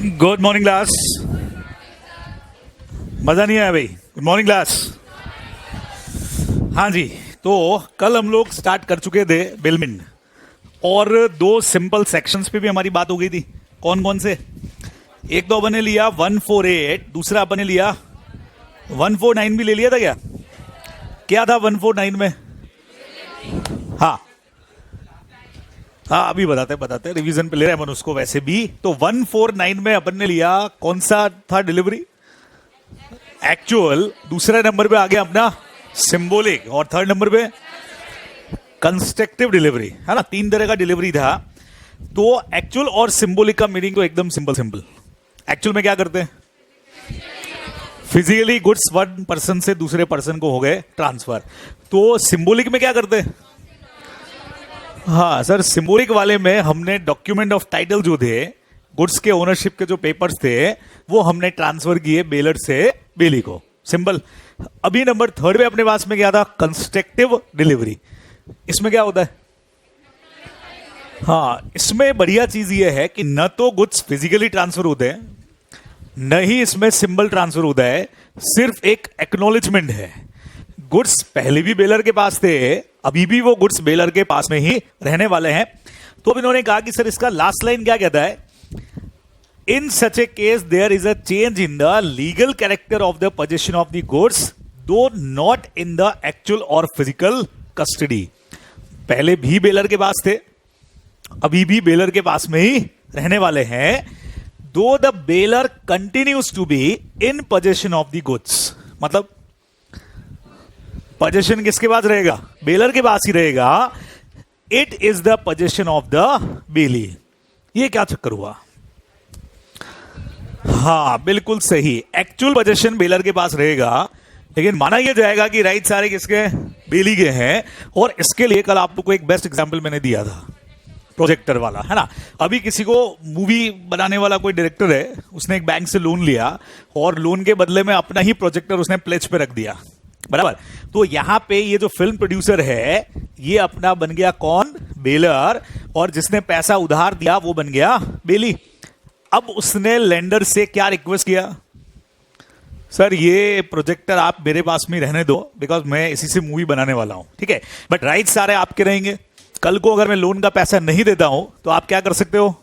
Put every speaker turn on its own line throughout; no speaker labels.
Good morning class. मजा नहीं आया भाई? Good morning class. हाँ जी, तो कल हम लोग स्टार्ट कर चुके थे बेलमिन और दो सिंपल सेक्शंस पे भी हमारी बात हो गई थी। कौन कौन से? एक तो अपन ने लिया 148, दूसरा अपन ने लिया 149 भी ले लिया था क्या? क्या था 149 में? हाँ हाँ, अभी बताते रिवीजन पे ले रहे हैं अपन उसको। वैसे भी तो 149 में अपन ने लिया कौन सा था डिलीवरी? एक्चुअल। दूसरे नंबर पे आ गया अपना सिंबॉलिक और थर्ड नंबर पे कंस्ट्रक्टिव डिलीवरी, है ना। तीन तरह का डिलीवरी था। तो एक्चुअल और सिंबॉलिक का मीनिंग तो एकदम सिंपल। एक्चुअल में क्या करते हैं? फिजिकली गुड्स वन पर्सन से दूसरे पर्सन को हो गए ट्रांसफर। तो सिंबॉलिक में क्या करते हैं? हाँ सर, सिंबॉलिक वाले में हमने डॉक्यूमेंट ऑफ टाइटल जो थे, गुड्स के ओनरशिप के जो पेपर्स थे, वो हमने ट्रांसफर किए बेलर से बेली को। सिंपल। अभी नंबर थर्ड पे अपने पास में क्या था? Constructive delivery. इसमें क्या होता है? हाँ, इसमें बढ़िया चीज ये है कि न तो गुड्स फिजिकली ट्रांसफर होते हैं, न ही इसमें सिंबल ट्रांसफर होता है, सिर्फ एक एक्नॉलेजमेंट है। गुड्स पहले भी बेलर के पास थे, अभी भी वो गुड्स बेलर के पास में ही रहने वाले हैं। तो अब इन्होंने कहा कि सर इसका लास्ट लाइन क्या कहता है? In such a case there is a change in the legal character of the position of the goods though not in the actual or physical custody. पहले भी बेलर के पास थे, अभी भी बेलर के पास में ही रहने वाले हैं। Though the bailor continues to be in position of the goods. मतलब पोजीशन किसके पास रहेगा? बेलर के पास ही रहेगा। It is the position of the bailee. ये क्या चक्कर हुआ? हाँ बिल्कुल सही, एक्चुअल पोजीशन बेलर के पास रहेगा, लेकिन माना यह जाएगा कि राइट सारे किसके? बेली के हैं। और इसके लिए कल आप लोग को एक बेस्ट एग्जांपल मैंने दिया था, प्रोजेक्टर वाला, है ना। अभी किसी को मूवी बनाने वाला कोई डायरेक्टर है, उसने एक बैंक से लोन लिया और लोन के बदले में अपना ही प्रोजेक्टर उसने प्लेज पे रख दिया, बराबर। तो यहां पे ये जो फिल्म प्रोड्यूसर है, ये अपना बन गया कौन? बेलर। और जिसने पैसा उधार दिया वो बन गया बेली। अब उसने लेंडर से क्या रिक्वेस्ट किया? सर ये प्रोजेक्टर आप मेरे पास में रहने दो, बिकॉज मैं इसी से मूवी बनाने वाला हूं, ठीक है, बट राइट सारे आपके रहेंगे। कल को अगर मैं लोन का पैसा नहीं देता हूं तो आप क्या कर सकते हो?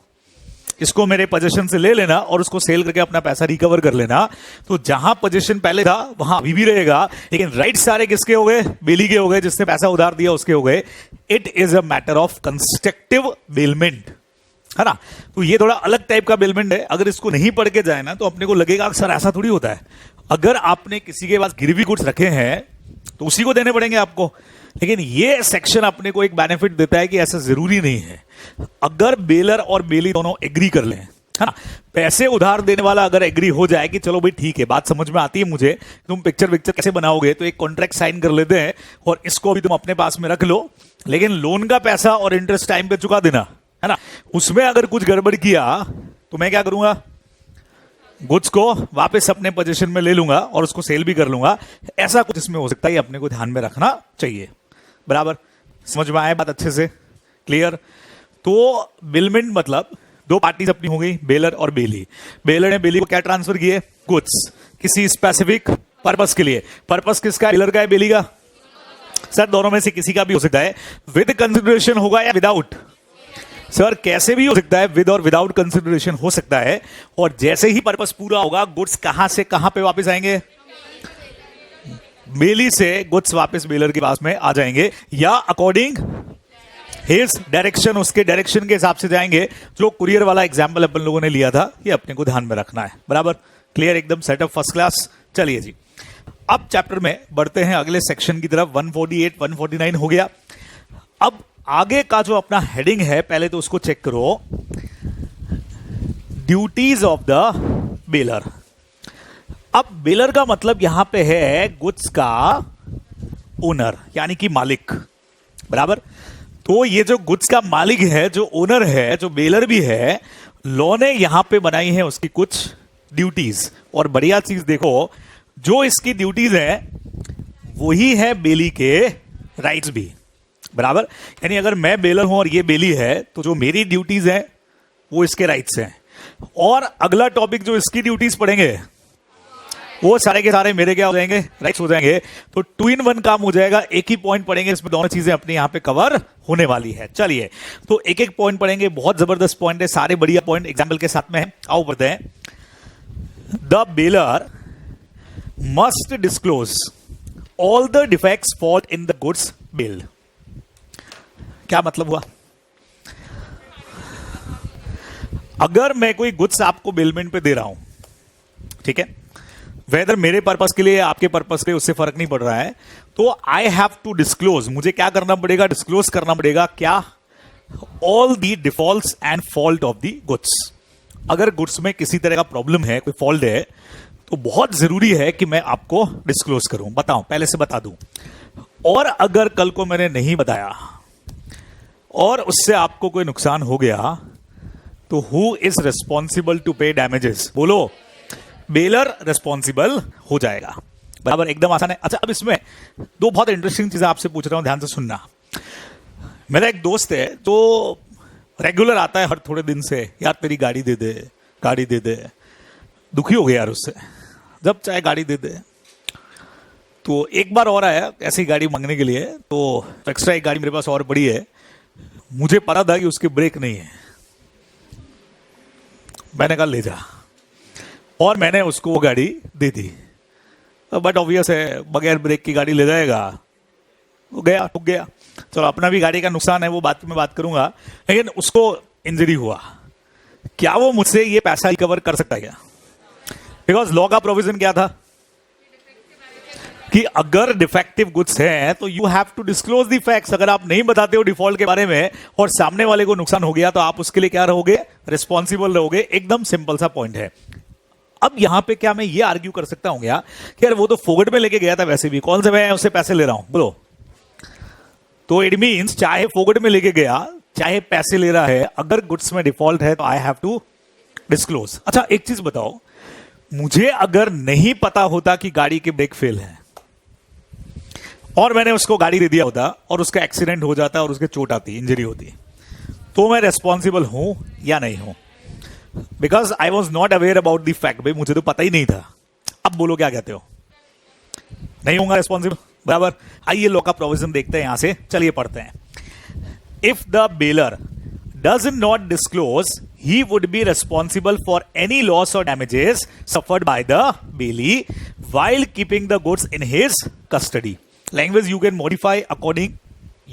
इसको मेरे पोजीशन से ले लेना और उसको सेल करके अपना पैसा रिकवर कर लेना। तो जहां पोजीशन पहले था वहां अभी भी रहेगा, लेकिन राइट सारे किसके हो गए? बेली के हो गए, जिसने पैसा उधार दिया उसके हो गए। It is a matter of constructive bailment, है ना। तो ये थोड़ा अलग टाइप का बेलमेंट है। अगर इसको नहीं पढ़ के जाए ना तो अपने को लगेगा सर ऐसा थोड़ी होता है। अगर आपने किसी के पास गिरवी गुड्स रखे हैं तो उसी को देने पड़ेंगे आपको, लेकिन ये सेक्शन अपने को एक बेनिफिट देता है कि ऐसा जरूरी नहीं है। अगर बेलर और बेली दोनों एग्री कर लें, है ना, पैसे उधार देने वाला अगर एग्री हो जाए कि चलो भाई ठीक है, बात समझ में आती है मुझे, तुम पिक्चर कैसे बनाओगे, तो एक कॉन्ट्रैक्ट साइन कर लेते हैं और इसको भी तुम अपने पास में रख लो, लेकिन लोन का पैसा और इंटरेस्ट टाइम पे चुका देना, है ना। उसमें अगर कुछ गड़बड़ किया तो मैं क्या करूंगा? गुड्स को वापस अपने पोजीशन में ले लूंगा और उसको सेल भी कर लूंगा। ऐसा कुछ इसमें हो सकता है, अपने को ध्यान में रखना चाहिए, बराबर। समझ में आए बात अच्छे से? क्लियर? तो बेलमेंट मतलब दो पार्टीज अपनी हो गई, बेलर और बेली। बेलर ने बेली को क्या ट्रांसफर किए? गुड्स, किसी स्पेसिफिक पर्पस के लिए। पर्पस किसका? बेलर का है, बेली का? सर दोनों में से किसी का भी हो सकता है। विद कंसिडरेशन होगा या विदाउट? सर कैसे भी हो सकता है, विद और विदाउट कंसिडरेशन हो सकता है। और जैसे ही पर्पस पूरा होगा, गुड्स कहां से कहां पे वापस आएंगे? बेली से गुड्स वापस बेलर के पास में आ जाएंगे, या अकॉर्डिंग हिज डायरेक्शन, उसके डायरेक्शन के हिसाब से जाएंगे। जो कुरियर वाला एग्जांपल अपन लोगों ने लिया था, ये अपने को ध्यान में रखना है, बराबर। क्लियर? एकदम सेटअप फर्स्ट क्लास। चलिए जी, अब चैप्टर में बढ़ते हैं अगले सेक्शन की तरफ। 148 149 हो गया। अब आगे का जो अपना हेडिंग है, पहले तो उसको चेक करो। Duties of the baler. अब बेलर का मतलब यहां पे है गुड्स का ओनर, यानी कि मालिक, बराबर। तो ये जो गुड्स का मालिक है, जो ओनर है, जो बेलर भी है, लॉ ने यहां पे बनाई है उसकी कुछ ड्यूटीज। और बढ़िया चीज देखो, जो इसकी ड्यूटीज है वही है बेली के राइट्स भी, बराबर। यानी अगर मैं बेलर हूं और ये बेली है, तो जो मेरी ड्यूटीज है वो इसके राइट्स हैं। और अगला टॉपिक जो इसकी ड्यूटीज पड़ेंगे वो सारे के सारे मेरे क्या हो जाएंगे, राइट्स हो जाएंगे। तो 2 in 1 काम हो जाएगा, एक ही पॉइंट पढ़ेंगे, इसमें दोनों चीजें अपनी यहां पे कवर होने वाली है। चलिए तो एक एक पॉइंट पढ़ेंगे, बहुत जबरदस्त पॉइंट है, सारे बढ़िया पॉइंट एग्जाम्पल के साथ में है। आओ पढ़ते हैं। The baler must disclose all the defects fault in the goods bill. क्या मतलब हुआ? अगर मैं कोई गुड्स आपको बिलमेंट पे दे रहा हूं, ठीक है, वेदर मेरे पर्पस के लिए आपके पर्पस पे उससे फर्क नहीं पड़ रहा है, तो आई हैव टू डिस्क्लोज, मुझे क्या करना पड़ेगा, डिस्क्लोज करना पड़ेगा क्या, all the defaults and fault of the goods. अगर गुड्स में किसी तरह का प्रॉब्लम है, कोई फॉल्ट है, तो बहुत जरूरी है कि मैं आपको डिस्क्लोज करूं, बताऊं, पहले से बता दूं। और अगर कल को मैंने नहीं बताया और उससे आपको कोई नुकसान हो गया, तो who is responsible to pay damages? बोलो, बेलर रिस्पॉन्सिबल हो जाएगा। बराबर, एकदम आसान है। अच्छा, अब इसमें दो बहुत इंटरेस्टिंग चीजें आपसे पूछ रहा हूं, ध्यान से सुनना। मेरा एक दोस्त है जो रेगुलर आता है हर थोड़े दिन से, यार तेरी गाड़ी दे दे, गाड़ी दे दे। दुखी हो गया यार उससे, जब चाहे गाड़ी दे दे। तो एक बार और आया ऐसी गाड़ी मांगने के लिए, तो एक्स्ट्रा एक गाड़ी मेरे पास और बड़ी है, मुझे पता था कि उसके ब्रेक नहीं है। मैंने कहा ले जा, और मैंने उसको वो गाड़ी दे दी। बट ऑब्वियस है, बगैर ब्रेक की गाड़ी ले जाएगा, वो गया, ठुक गया। चलो, अपना भी गाड़ी का नुकसान है, वो बात में बात करूंगा, लेकिन उसको इंजरी हुआ, क्या वो मुझसे ये पैसा रिकवर कर सकता है क्या? बिकॉज लॉ का प्रोविजन क्या था कि अगर डिफेक्टिव गुड्स हैं तो you have to disclose the facts. अगर आप नहीं बताते हो डिफॉल्ट के बारे में और सामने वाले को नुकसान हो गया, तो आप उसके लिए क्या रहोगे, रिस्पॉन्सिबल रहोगे। एकदम सिंपल सा पॉइंट है। अब यहां पे क्या मैं ये आर्ग्यू कर सकता हूं क्या कि यार वो तो फोगट में लेके गया था, वैसे भी कौन से मैं उससे पैसे ले रहा हूं? बोलो। तो इट मींस चाहे फोगट में लेके गया, चाहे पैसे ले रहा है, अगर गुड्स में डिफॉल्ट है तो आई हैव टू डिस्क्लोज। अच्छा, एक चीज बताओ, मुझे अगर नहीं पता होता कि गाड़ी के ब्रेक फेल है और मैंने उसको गाड़ी दे दिया होता और उसका एक्सीडेंट हो जाता और उसके चोट आती, इंजरी होती, तो मैं रेस्पॉन्सिबल हूं या नहीं हूं? Because I was not aware about the fact, भाई मुझे तो पता ही नहीं था। अब बोलो क्या कहते हो? नहीं होगा रेस्पॉन्सिबल। बराबर। आइए लॉ का प्रोविजन देखते हैं यहां से, चलिए पढ़ते हैं। If the baler does not disclose, he would be responsible for any loss or damages suffered by the bailee while keeping the goods in his custody. Language you can modify according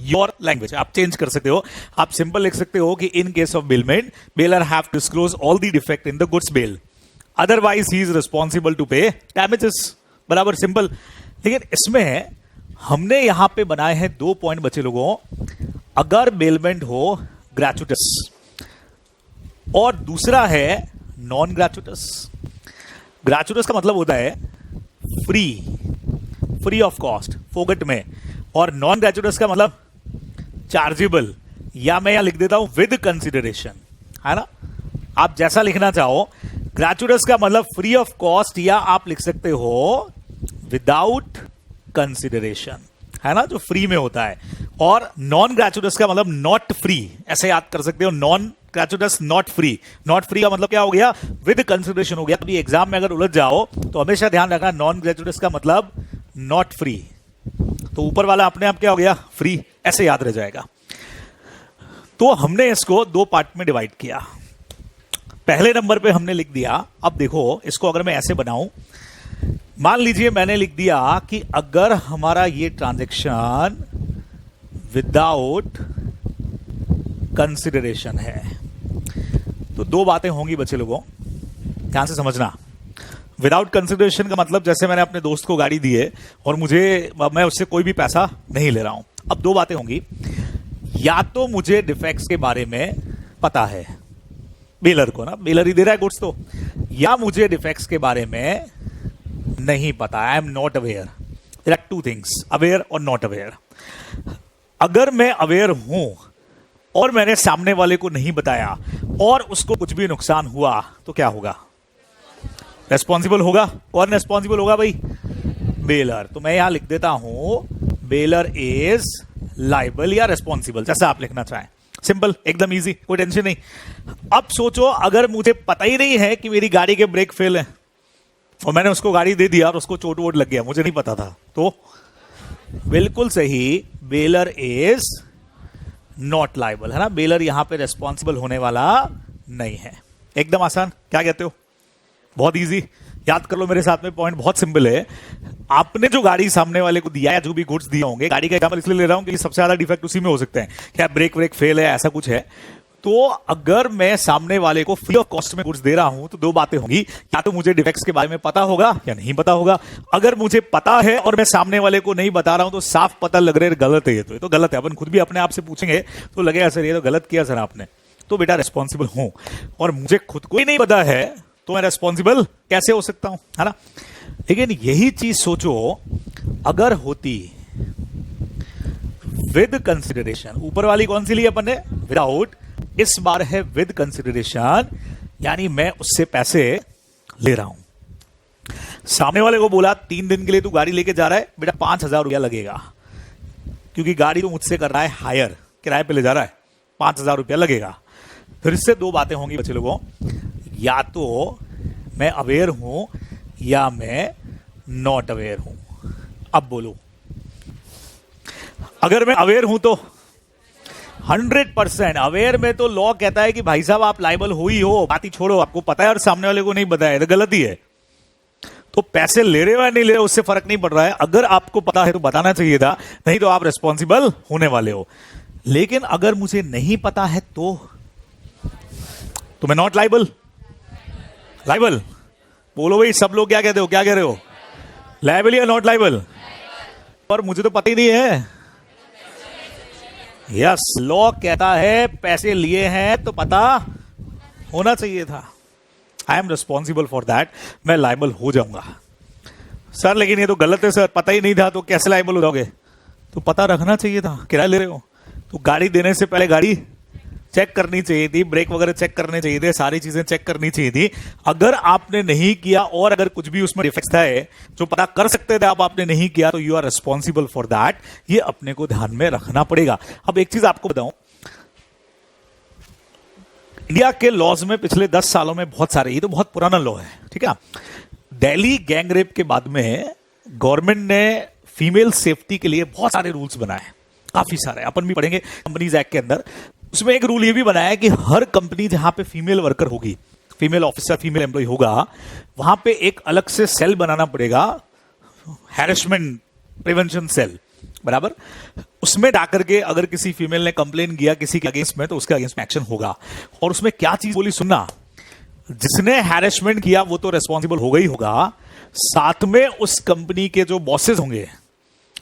your language. आप change कर सकते हो। आप simple लिख सकते हो कि in case of bailment, bailor have to disclose all the defect in the goods bail. Otherwise, he is responsible to pay damages. बराबर, सिंपल। लेकिन इसमें हमने यहां पे बनाए हैं दो पॉइंट बचे लोगों। अगर बेलमेंट हो ग्रेचुटस और दूसरा है नॉन ग्रेचुटस। ग्रेचुटस का मतलब होता है free, free of cost, Phogat में, और नॉन ग्रेचुटस का मतलब चार्जेबल, या मैं यहां लिख देता हूं विद कंसिडरेशन, है ना? आप जैसा लिखना चाहो। ग्रेचुटस का मतलब फ्री ऑफ कॉस्ट, या आप लिख सकते हो विदाउट कंसिडरेशन, है ना, जो फ्री में होता है। और नॉन ग्रेचुटस का मतलब नॉट फ्री, ऐसे याद कर सकते हो। Non gratuitous not free, not free का मतलब क्या हो गया, विद कंसिडरेशन हो गया। अभी एग्जाम में अगर उलझ जाओ तो हमेशा ध्यान रखना, नॉन ग्रेचुटस का मतलब नॉट फ्री, तो ऊपर वाला अपने आप क्या हो गया, फ्री, ऐसे याद रह जाएगा। तो हमने इसको दो पार्ट में डिवाइड किया। पहले नंबर पे हमने लिख दिया, अब देखो इसको अगर मैं ऐसे बनाऊं, मान लीजिए मैंने लिख दिया कि अगर हमारा ये ट्रांजैक्शन विदाउट कंसिडरेशन है, तो दो बातें होंगी बच्चे लोगों, ध्यान से समझना। विदाउट कंसिडरेशन का मतलब जैसे मैंने अपने दोस्त को गाड़ी दी है और मैं उससे कोई भी पैसा नहीं ले रहा हूं। अब दो बातें होंगी, या तो मुझे डिफेक्ट्स के बारे में पता है, बेलर को ना, बेलर ही दे रहा है गुड्स, तो या मुझे डिफेक्ट्स के बारे में नहीं पता, I am not aware. There are two things, aware और नॉट अवेयर। अगर मैं अवेयर हूं और मैंने सामने वाले को नहीं बताया और उसको कुछ भी नुकसान हुआ, तो क्या होगा, रेस्पॉन्सिबल होगा। कौन रेस्पॉन्सिबल होगा भाई, बेलर। तो मैं यहां लिख देता हूं बेलर इज लाइबल या रेस्पॉन्सिबल, जैसा आप लिखना चाहें। सिंपल, एकदम इजी, कोई टेंशन नहीं। अब सोचो अगर मुझे पता ही नहीं है कि मेरी गाड़ी के ब्रेक फेल है और मैंने उसको गाड़ी दे दिया और उसको चोट वोट लग गया, मुझे नहीं पता था, तो बिल्कुल सही, बेलर इज नॉट लायबल, है ना। बेलर यहां पे रेस्पॉन्सिबल होने वाला नहीं है। एकदम आसान, क्या कहते हो? बहुत इजी, याद कर लो मेरे साथ में, पॉइंट बहुत सिंपल है। आपने जो गाड़ी सामने वाले को दिया या जो भी गुड्स दिए होंगे, गाड़ी का एग्जांपल इसलिए ले रहा हूं कि सबसे ज्यादा डिफेक्ट उसी में हो सकते हैं, क्या ब्रेक व्रेक फेल है, ऐसा कुछ है। तो अगर मैं सामने वाले को फ्री ऑफ कॉस्ट में गुड्स दे रहा हूं तो दो बातें होंगी, या तो मुझे डिफेक्ट्स के बारे में पता होगा या नहीं पता होगा। अगर मुझे पता है और मैं सामने वाले को नहीं बता रहा हूं तो साफ पता लग रहा है गलत है, ये तो गलत है। अपन खुद भी अपने आप से पूछेंगे तो लगेगा सर ये तो गलत किया सर आपने, तो बेटा रेस्पॉन्सिबल हूं। और मुझे खुद को ही नहीं पता है तो मैं रेस्पॉन्सिबल कैसे हो सकता हूं, है ना। लेकिन यही चीज सोचो अगर होती विद कंसिडरेशन, ऊपर वाली कौन सी ली अपन ने? विदाउट, इस बार है विद कंसिडरेशन, यानी मैं उससे पैसे ले रहा हूं। सामने वाले को बोला 3 दिन के लिए तू गाड़ी लेके जा रहा है बेटा, 5,000 रुपया लगेगा, क्योंकि गाड़ी तो मुझसे कर रहा है हायर, किराए पे ले जा रहा है, 5,000 रुपया लगेगा। फिर से दो बातें होंगी बच्चे लोगों, या तो मैं अवेयर हूं या मैं नॉट अवेयर हूं। अब बोलो, अगर मैं अवेयर हूं तो 100% अवेयर में तो लॉ कहता है कि भाई साहब आप लायबल हो ही हो, बात ही छोड़ो, आपको पता है और सामने वाले को नहीं बताया तो गलती है। तो पैसे ले रहे हो या नहीं ले रहे हो उससे फर्क नहीं पड़ रहा है। अगर आपको पता है तो बताना चाहिए था, नहीं तो आप रिस्पॉन्सिबल होने वाले हो। लेकिन अगर मुझे नहीं पता है तो मैं नॉट लायबल, लायबल बोलो भाई, सब लोग क्या कहते हो, क्या कह रहे हो? लायबल या नॉट लायबल? पर मुझे तो पता ही नहीं है। यस, लॉ कहता है पैसे लिए हैं तो पता होना चाहिए था। I am responsible for that, मैं लायबल हो जाऊंगा। सर लेकिन ये तो गलत है सर, पता ही नहीं था, तो कैसे लायबल हो जाओगे? तो पता रखना चाहिए था, किराया ले रहे हो तो गाड़ी देने से पहले गाड़ी चेक करनी चाहिए थी, ब्रेक वगैरह चेक करने चाहिए थे, सारी चीजें चेक करनी चाहिए थी। अगर आपने नहीं किया और अगर कुछ भी उसमें डिफेक्ट है जो पता कर सकते थे आपने नहीं किया, तो you are responsible for that. ये अपने को ध्यान में रखना पड़ेगा। अब एक चीज आपको बताऊं, इंडिया के लॉज में पिछले 10 सालों में बहुत सारे, ये तो बहुत पुराना लॉ है, ठीक है। दिल्ली गैंग रेप के बाद में गवर्नमेंट ने फीमेल सेफ्टी के लिए बहुत सारे रूल्स बनाए, काफी सारे, अपन भी पढ़ेंगे कंपनीज एक्ट के अंदर। उसमें एक रूल ये भी बनाया है कि हर कंपनी जहां पे फीमेल वर्कर होगी, फीमेल ऑफिसर, फीमेल एम्प्लॉय होगा, वहां पे एक अलग से सेल बनाना पड़ेगा, हैरेसमेंट प्रिवेंशन सेल, बराबर। उसमें जाकर के अगर किसी फीमेल ने कंप्लेन किया किसी के अगेंस्ट में, तो उसके अगेंस्ट में एक्शन होगा। और उसमें क्या चीज बोली सुनना, जिसने हैरेसमेंट किया वो तो रेस्पॉन्सिबल होगा ही होगा, साथ में उस कंपनी के जो बॉसेस होंगे,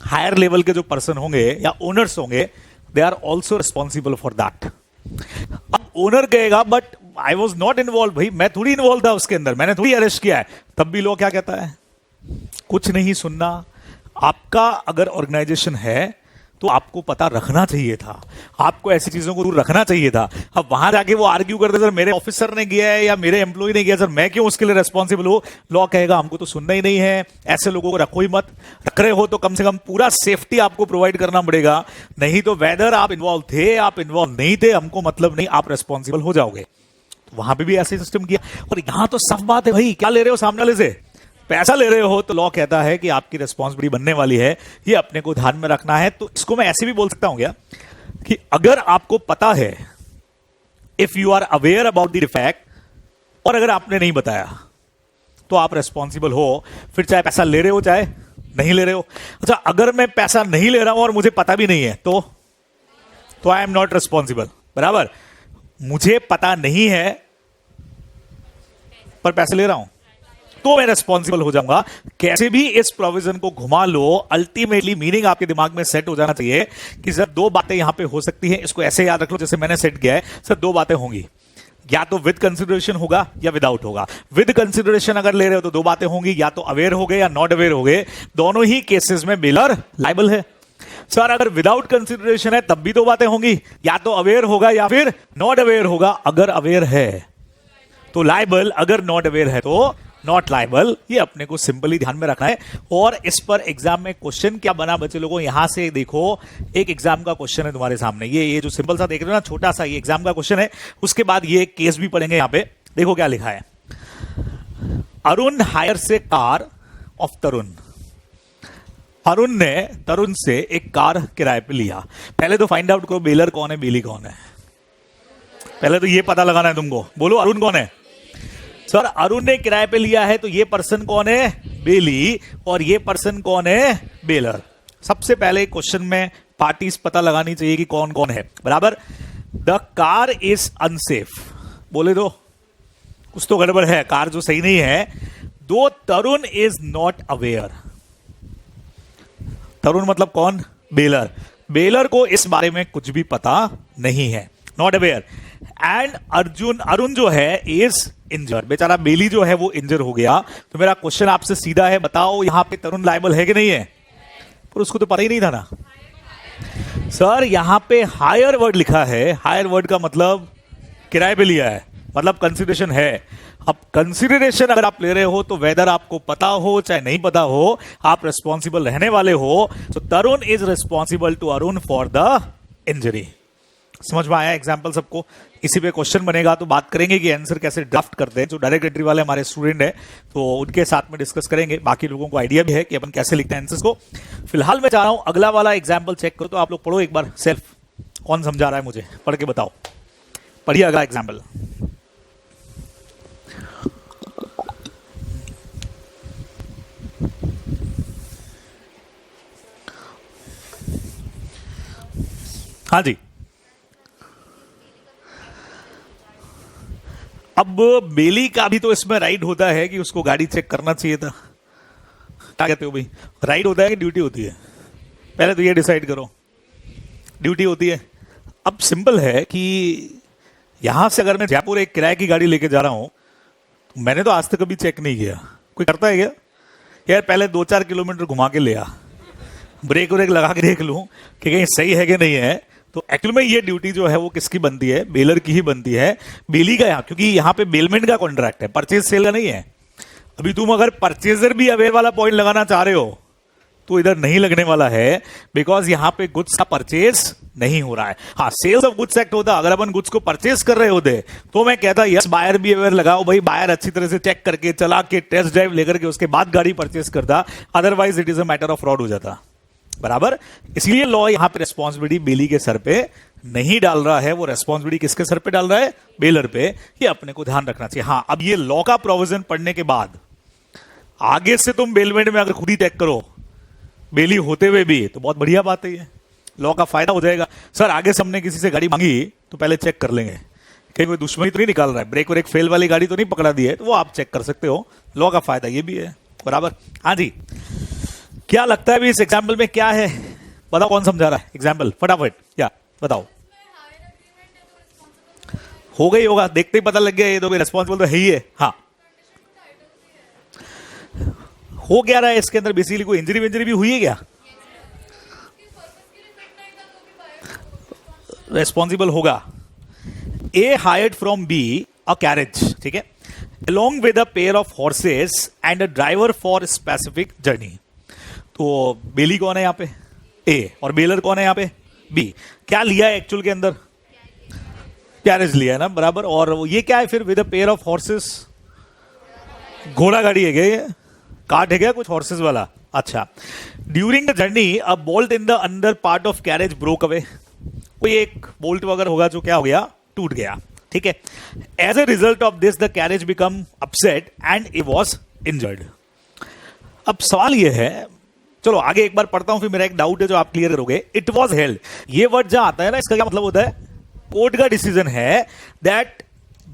हायर लेवल के जो पर्सन होंगे या ओनर्स होंगे, they are also responsible for that. अब ओनर कहेगा but I was not involve, भाई मैं थोड़ी इन्वॉल्व था उसके अंदर, मैंने थोड़ी अरेस्ट किया है, तब भी लोग क्या कहता है, कुछ नहीं सुनना। आपका अगर ऑर्गेनाइजेशन है तो आपको पता रखना चाहिए था, आपको ऐसी चीजों को दूर रखना चाहिए था। अब वहां जाके वो आर्ग्यू करते सर मेरे ऑफिसर ने किया है या मेरे एम्प्लॉय ने किया, सर मैं क्यों उसके लिए रेस्पॉन्सिबल हूं? लॉ कहेगा हमको तो सुनना ही नहीं है, ऐसे लोगों को रखो ही मत, रख रहे हो तो कम से कम पूरा सेफ्टी आपको प्रोवाइड करना पड़ेगा, नहीं तो वेदर आप इन्वॉल्व थे आप इन्वॉल्व नहीं थे हमको मतलब नहीं, आप रेस्पॉन्सिबल हो जाओगे। तो वहां पर भी ऐसे सिस्टम किया। और यहां तो साफ बात है भाई, क्या ले रहे हो सामने वाले से? पैसा ले रहे हो, तो लॉ कहता है कि आपकी रिस्पॉन्सिबिलिटी बनने वाली है, ये अपने को ध्यान में रखना है। तो इसको मैं ऐसे भी बोल सकता हूं क्या कि अगर आपको पता है, if you are aware about the defect, और अगर आपने नहीं बताया तो आप रिस्पॉन्सिबल हो, फिर चाहे पैसा ले रहे हो चाहे नहीं ले रहे हो। अच्छा, अगर मैं पैसा नहीं ले रहा हूं और मुझे पता भी नहीं है तो आई एम नॉट रिस्पॉन्सिबल, बराबर। मुझे पता नहीं है पर पैसे ले रहा हूं तो मैं रेस्पॉन्सिबल हो जाऊंगा। कैसे भी इस प्रोविजन को घुमा लो, अल्टीमेटली मीनिंग आपके दिमाग में सेट हो जाना चाहिए कि सर दो बातें यहां पे हो सकती हैं। इसको ऐसे याद रख लो जैसे मैंने सेट किया है, सर दो बातें होंगी, या तो विद कंसिडरेशन होगा या विदाउट होगा। विद कंसिडरेशन अगर ले रहे हो तो दो बातें होंगी, या तो अवेयर हो गए या नॉट अवेयर हो गए, दोनों ही केसेस में बेलर लायबल है। सर अगर विदाउट कंसिडरेशन है तब भी दो बातें होंगी, या तो अवेयर होगा या फिर नॉट अवेयर होगा। अगर अवेयर है तो लायबल, अगर नॉट अवेयर है तो नॉट लायबल। ये अपने को सिंपली ध्यान में रखना है। और इस पर एग्जाम में क्वेश्चन क्या बना बच्चे लोगों, यहां से देखो, एक एग्जाम का क्वेश्चन है तुम्हारे सामने, ये जो सिंपल सा देख रहे हो ना, छोटा सा, ये एग्जाम का क्वेश्चन है। उसके बाद ये केस भी पढ़ेंगे। यहां पे देखो क्या लिखा है, अरुण हायर से कार ऑफ तरुण। अरुण ने तरुण से एक कार किराए पे लिया। पहले तो फाइंड आउट करो बेलर कौन है, बेली कौन है। पहले तो ये पता लगाना है तुमको। बोलो अरुण कौन है। सर अरुण ने किराए पे लिया है, तो ये पर्सन कौन है, बेली, और ये पर्सन कौन है, बेलर। सबसे पहले क्वेश्चन में पार्टीज पता लगानी चाहिए कि कौन कौन है, बराबर। द कार इज अनसेफ, बोले दो कुछ तो गड़बड़ है, कार जो सही नहीं है। दो तरुण इज नॉट अवेयर, तरुण मतलब कौन, बेलर। बेलर को इस बारे में कुछ भी पता नहीं है, नॉट अवेयर। एंड अरुण जो है इज इंजर्ड, बेचारा बेली जो है वो इंजर हो गया। तो मेरा क्वेश्चन आपसे सीधा है, बताओ यहां पे तरुण लायबल है कि नहीं है। पर उसको तो पता ही नहीं था ना सर। यहां पे हायर वर्ड लिखा है, हायर वर्ड का मतलब किराए पे लिया है, मतलब कंसिडरेशन है। अब कंसिडरेशन अगर आप ले रहे हो तो वेदर आपको पता हो चाहे नहीं पता हो, आप रिस्पॉन्सिबल रहने वाले हो। तो Tarun is responsible to Arun for the injury. समझ में आया एग्जाम्पल सबको। इसी पे क्वेश्चन बनेगा तो बात करेंगे कि आंसर कैसे ड्राफ्ट करते हैं। जो डायरेक्ट एंट्री वाले हमारे स्टूडेंट हैं तो उनके साथ में डिस्कस करेंगे। बाकी लोगों को आइडिया भी है कि अपन कैसे लिखते हैं आंसर्स को। फिलहाल मैं चाह रहा हूं अगला वाला एग्जाम्पल चेक करो, तो आप लोग पढ़ो एक बार सेल्फ, कौन समझा रहा है मुझे, पढ़ के बताओ। पढ़िए अगला एग्जाम्पल। हाँ जी, अब बेली का भी तो इसमें राइट होता है कि उसको गाड़ी चेक करना चाहिए था। क्या कहते हो भाई, राइट होता है कि ड्यूटी होती है? पहले तो ये डिसाइड करो, ड्यूटी होती है। अब सिंपल है कि यहां से अगर मैं जयपुर एक किराए की गाड़ी लेके जा रहा हूं, तो मैंने तो आज तक कभी चेक नहीं किया। कोई करता है क्या? यार पहले 2-4 किलोमीटर घुमा के ले आ, ब्रेक व्रेक लगा के देख लूं कि कहीं सही है कि नहीं है। तो एक्चुअल में ये ड्यूटी जो है वो किसकी बनती है, बेलर की ही बनती है, बेली का। यहाँ क्योंकि यहाँ पे बेलमेंट का कॉन्ट्रैक्ट है, परचेज सेल का नहीं है। अभी तुम अगर परचेजर भी अवेयर वाला पॉइंट लगाना चाह रहे हो तो इधर नहीं लगने वाला है, बिकॉज यहाँ पे गुड्स का परचेज नहीं हो रहा है। हाँ, सेल्स ऑफ गुड्स एक्ट होता, अगर अपन गुड्स को परचेज कर रहे होते तो मैं कहता यस बायर भी अवेयर लगाओ भाई, बायर अच्छी तरह से चेक करके चला के टेस्ट ड्राइव लेकर के उसके बाद गाड़ी परचेज करता, otherwise it is a matter of fraud हो जाता, बराबर। इसलिए लॉ यहां पे रिस्पॉन्सिबिलिटी बेली के सर पे नहीं डाल रहा है, वो रिस्पॉन्सिबिलिटी किसके सर पे डाल रहा है, बेलर पे। ये अपने को ध्यान रखना चाहिए। हाँ, अब ये लॉ का प्रोविजन पढ़ने के बाद आगे से तुम बेलमेंट में अगर खुद ही चेक करो बेली होते हुए भी, तो बहुत बढ़िया बात है, ये लॉ का फायदा हो जाएगा। सर आगे से हमने किसी से गाड़ी मांगी तो पहले चेक कर लेंगे कहीं कोई दुश्मनी तो नहीं निकाल रहा है, ब्रेक व्रेक फेल वाली गाड़ी तो नहीं पकड़ा दी है, तो वो आप चेक कर सकते हो। लॉ का फायदा ये भी है, बराबर। हाँ जी, क्या लगता है भी इस एग्जाम्पल में क्या है, बताओ कौन समझा रहा है एग्जाम्पल, फटाफट या बताओ। हो गई होगा, देखते ही पता लग गया ये तो रिस्पॉन्सिबल तो है ही है। हाँ, हो क्या रहा है इसके अंदर, बेसिकली कोई इंजरी विंजरी भी हुई है क्या? रेस्पॉन्सिबल होगा। A hired from B a carriage, ठीक है, along with a pair of horses and a driver for specific journey। तो बेली कौन है यहाँ पे, ए, और बेलर कौन है यहाँ पे, बी। क्या लिया है एक्चुअल के अंदर, कैरेज लिया है ना, बराबर। और ये क्या है फिर, with a pair of horses, घोड़ा गाड़ी है क्या, ये कार्ट है क्या कुछ हॉर्सेस वाला? अच्छा। During the journey a bolt in the under part of carriage broke away, कोई एक बोल्ट वगैरह होगा जो क्या हो गया, टूट गया, ठीक है। As a result of this the carriage become upset and it was injured. अब सवाल यह है, चलो आगे एक बार पढ़ता हूं, फिर मेरा एक डाउट है जो आप क्लियर करोगे। इट वॉज हेल्ड, ये वर्ड जहां आता है ना, इसका क्या मतलब होता है, कोर्ट का डिसीजन है that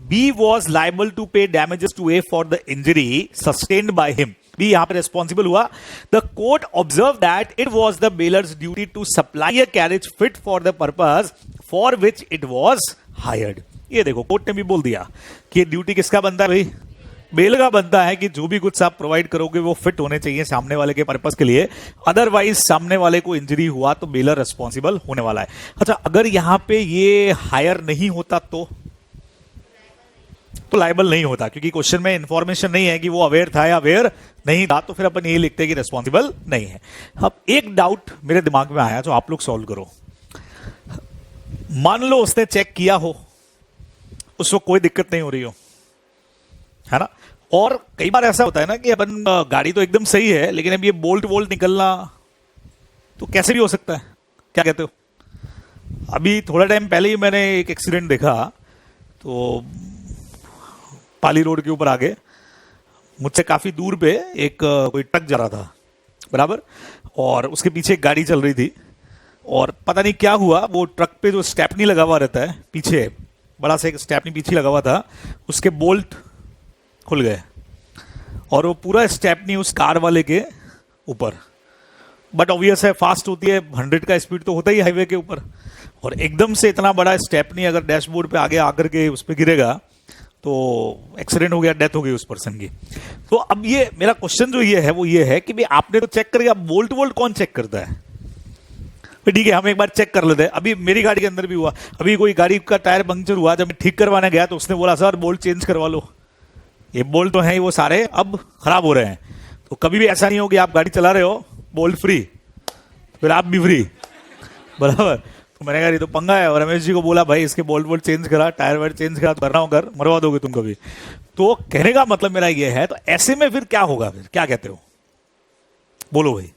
B was liable to pay damages to A for the injury sustained by him. B यहां पर रेस्पॉन्सिबल हुआ। The court observe that it was the bailor's duty to supply a carriage fit for the purpose for which it was hired. ये देखो court ने भी बोल दिया कि ड्यूटी किसका बनता है भाई, बेल का बनता है कि जो भी कुछ आप प्रोवाइड करोगे वो फिट होने चाहिए सामने वाले के पर्पस के लिए, अदरवाइज सामने वाले को इंजरी हुआ तो बेलर रिस्पॉन्सिबल होने वाला है। अच्छा, अगर यहां पे ये हायर नहीं होता तो तो लायबल नहीं होता, क्योंकि क्वेश्चन में इंफॉर्मेशन नहीं है कि वो अवेयर था या अवेयर नहीं था, तो फिर अपन यही लिखते हैं कि रिस्पॉन्सिबल नहीं है। अब एक डाउट मेरे दिमाग में आया जो आप लोग सॉल्व करो। मान लो उसने चेक किया हो, उसको कोई दिक्कत नहीं हो रही हो, है ना, और कई बार ऐसा होता है ना कि अपन गाड़ी तो एकदम सही है लेकिन अब ये बोल्ट वोल्ट निकलना तो कैसे भी हो सकता है, क्या कहते हो? अभी थोड़ा टाइम पहले ही मैंने एक एक्सीडेंट देखा, तो पाली रोड के ऊपर आगे मुझसे काफी दूर पे एक कोई ट्रक जा रहा था, बराबर, और उसके पीछे एक गाड़ी चल रही थी, और पता नहीं क्या हुआ, वो ट्रक पे जो स्टेपनी लगा हुआ रहता है पीछे, बड़ा सा एक स्टेपनी पीछे लगा हुआ था, उसके बोल्ट खुल गए और वो पूरा स्टेपनी उस कार वाले के ऊपर। बट ऑब्वियस है, फास्ट होती है, 100 का स्पीड तो होता ही हाईवे के ऊपर, और एकदम से इतना बड़ा स्टेपनी अगर डैशबोर्ड पे आगे आकर के उस पर गिरेगा तो एक्सीडेंट हो गया, डेथ हो गई उस पर्सन की। तो अब ये मेरा क्वेश्चन जो ये है वो ये है कि भाई आपने तो चेक कर लिया, बोल्ट वोल्ट कौन चेक करता है? ठीक है, हम एक बार चेक कर लेते हैं। अभी मेरी गाड़ी के अंदर भी हुआ, अभी कोई गाड़ी का टायर पंक्चर हुआ, जब मैं ठीक करवाने गया तो उसने बोला सर बोल्ट चेंज करवा लो, ये बोल्ट तो है ही वो सारे अब खराब हो रहे हैं। तो कभी भी ऐसा नहीं हो कि आप गाड़ी चला रहे हो बोल्ट फ्री, फिर आप भी फ्री, बराबर। तो मैंने कहा ये तो पंगा है, और रमेश जी को बोला भाई इसके बोल्ट वोल्ट चेंज करा, टायर वायर चेंज करा, करना हो कर, मरवा दोगे तुम कभी। तो कहने का मतलब मेरा ये है, तो ऐसे में फिर क्या होगा, फिर क्या कहते हो, बोलो भाई।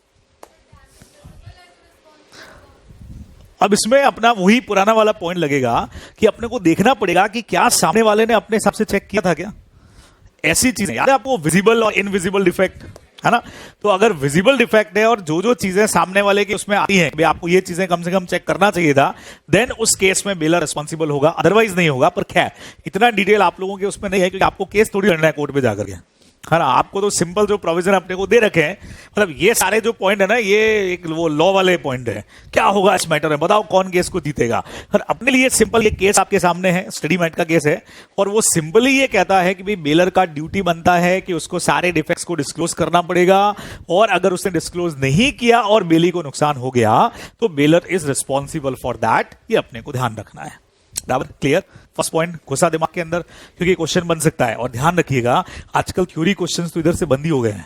अब इसमें अपना वही पुराना वाला पॉइंट लगेगा कि अपने को देखना पड़ेगा कि क्या सामने वाले ने अपने हिसाब से चेक किया था क्या। ऐसी चीजें याद है आपको, विजिबल और इनविजिबल डिफेक्ट, है ना। तो अगर विजिबल डिफेक्ट है और जो जो चीजें सामने वाले के उसमें आती हैं, आपको ये चीजें कम से कम चेक करना चाहिए था, देन उस केस में बेलर रिस्पॉन्सिबल होगा, अदरवाइज नहीं होगा। पर खैर इतना डिटेल आप लोगों के उसमें नहीं है, क्योंकि आपको केस थोड़ी लड़ना है कोर्ट पे जाकर के, है ना। आपको तो सिंपल जो प्रोविजन अपने को दे रखे हैं, मतलब ये सारे जो पॉइंट है ना, ये एक वो लॉ वाले पॉइंट है, क्या होगा इस मैटर में, बताओ कौन केस को जीतेगा। और अपने लिए सिंपल ये केस आपके सामने है, स्टडी मैट का केस है, और वो सिंपली ये कहता है कि भाई बेलर का ड्यूटी बनता है कि उसको सारे डिफेक्ट्स को डिस्क्लोज करना पड़ेगा, और अगर उसने डिस्क्लोज नहीं किया और बेली को नुकसान हो गया तो bailor is responsible for that. ये अपने को ध्यान रखना है, बराबर, क्लियर। फर्स्ट पॉइंट घुसा दिमाग के अंदर, क्योंकि क्वेश्चन बन सकता है। और ध्यान रखिएगा आजकल थ्योरी क्वेश्चंस तो इधर से बंद ही हो गए हैं।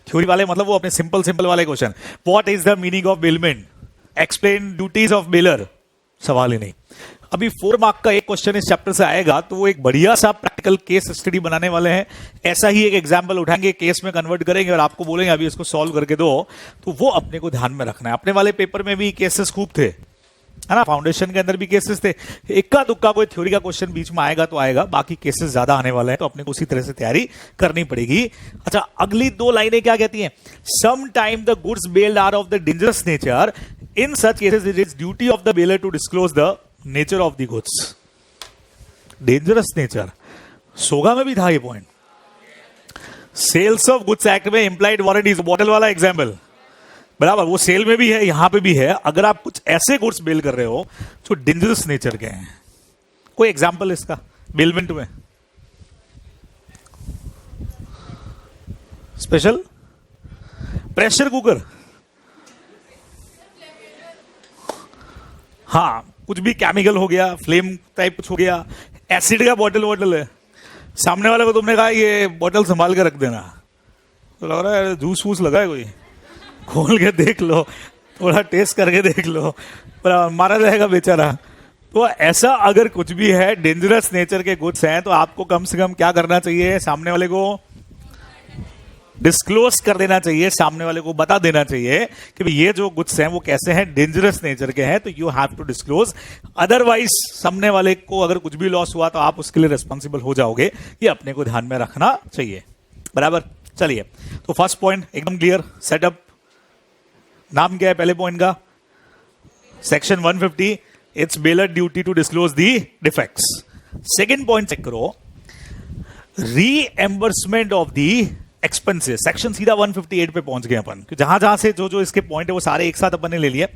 थ्योरी वाले मतलब वो अपने सिंपल वाले question, what is the meaning of bailment, explain duties of baler, सवाल ही नहीं। अभी 4 मार्क का एक क्वेश्चन इस चैप्टर से आएगा, तो वो एक बढ़िया सा प्रैक्टिकल केस स्टडी बनाने वाले हैं। ऐसा ही एक एग्जाम्पल उठाएंगे, केस में कन्वर्ट करेंगे और आपको बोलेंगे अभी इसको सॉल्व करके दो। तो वो अपने को ध्यान में रखना है। अपने वाले पेपर में भी केसेस खूब थे, है ना, फाउंडेशन के अंदर भी केसेस थे। इक्का दुक्का कोई थ्योरी का क्वेश्चन बीच में आएगा तो आएगा, बाकी केसेस ज्यादा आने वाले हैं, तो अपने को उसी तरह से तैयारी करनी पड़ेगी। अच्छा, अगली 2 लाइनें क्या कहती हैं, some time the goods bailed are of the dangerous nature, in such cases it is duty of the bailor to disclose the nature of the goods. Dangerous nature, सोगा में भी था ये point. Sales of goods act में implied warranty, bottle वाला example, बराबर, वो cell में भी है, यहां पे भी है। अगर आप कुछ ऐसे गुड्स बेल कर रहे हो जो डेंजरस नेचर के हैं, कोई एग्जांपल इसका बेलमेंट में, स्पेशल प्रेशर कुकर, हाँ, कुछ भी केमिकल हो गया, फ्लेम टाइप कुछ हो गया, एसिड का बॉटल है, सामने वाले को तुमने कहा ये बॉटल संभाल के रख देना, तो लग रहा है जूस वूस लगा है, कोई खोल के देख लो, थोड़ा टेस्ट करके देख लो, पर मारा जाएगा बेचारा। तो ऐसा अगर कुछ भी है, डेंजरस नेचर के गुड्स हैं, तो आपको कम से कम क्या करना चाहिए, सामने वाले को डिस्क्लोज कर देना चाहिए, सामने वाले को बता देना चाहिए कि ये जो गुड्स हैं वो कैसे हैं, डेंजरस नेचर के हैं, तो you have to disclose. Otherwise सामने वाले को अगर कुछ भी लॉस हुआ तो आप उसके लिए रिस्पॉन्सिबल हो जाओगे। ये अपने को ध्यान में रखना चाहिए, बराबर। चलिए, तो फर्स्ट पॉइंट एकदम क्लियर, सेटअप। नाम क्या है पहले पॉइंट का, section 150, it's bailor duty to disclose the defects. Second point check करो, reimbursement of the expenses. Section सीधा 158 पे पहुंच गए अपन, जहां जहां से जो जो इसके पॉइंट है वो सारे एक साथ अपन ने ले लिए।